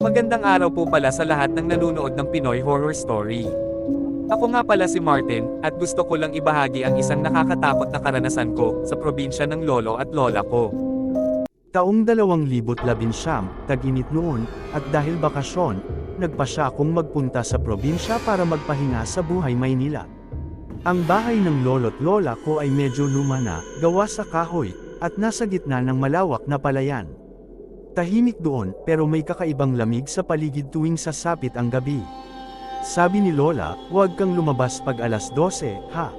Magandang araw po pala sa lahat ng nanonood ng Pinoy Horror Story. Ako nga pala si Martin, at gusto ko lang ibahagi ang isang nakakatakot na karanasan ko sa probinsya ng lolo at lola ko. Taong 2019, tag-init noon, at dahil bakasyon, nagpasya akong magpunta sa probinsya para magpahinga sa buhay Maynila. Ang bahay ng lolo't lola ko ay medyo luma na, gawa sa kahoy, at nasa gitna ng malawak na palayan. Tahimik doon, pero may kakaibang lamig sa paligid tuwing sasapit ang gabi. Sabi ni Lola, huwag kang lumabas pag alas 12, ha?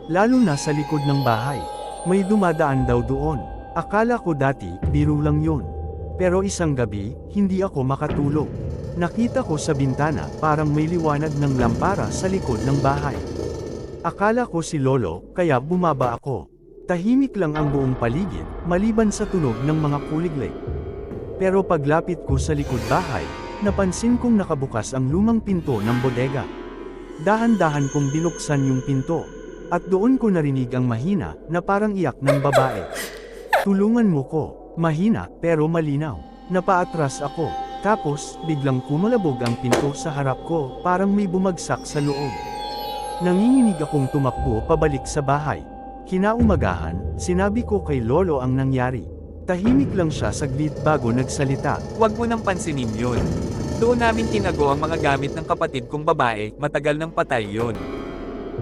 Lalo na sa likod ng bahay. May dumadaan daw doon. Akala ko dati, biro lang yun. Pero isang gabi, hindi ako makatulog. Nakita ko sa bintana, parang may liwanag ng lampara sa likod ng bahay. Akala ko si Lolo, kaya bumaba ako. Tahimik lang ang buong paligid, maliban sa tunog ng mga kuliglig. Pero paglapit ko sa likod bahay, napansin kong nakabukas ang lumang pinto ng bodega. Dahan-dahan kong binuksan yung pinto, at doon ko narinig ang mahina, na parang iyak ng babae. Tulungan mo ko, mahina, pero malinaw. Napaatras ako, tapos, biglang kumalabog ang pinto sa harap ko, parang may bumagsak sa loob. Nanginginig akong tumakbo pabalik sa bahay. Kinaumagahan, sinabi ko kay Lolo ang nangyari. Tahimik lang siya saglit bago nagsalita. Huwag mo nang pansinin yun. Doon namin tinago ang mga gamit ng kapatid kong babae, matagal nang patay yun.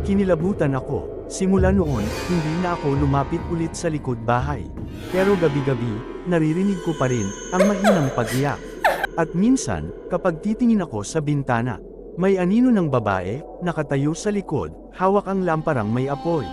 Kinilabutan ako. Simula noon, hindi na ako lumapit ulit sa likod bahay. Pero gabi-gabi, naririnig ko pa rin ang mahinang pag-iyak. At minsan, kapag titingin ako sa bintana, may anino ng babae, nakatayo sa likod, hawak ang lamparang may apoy.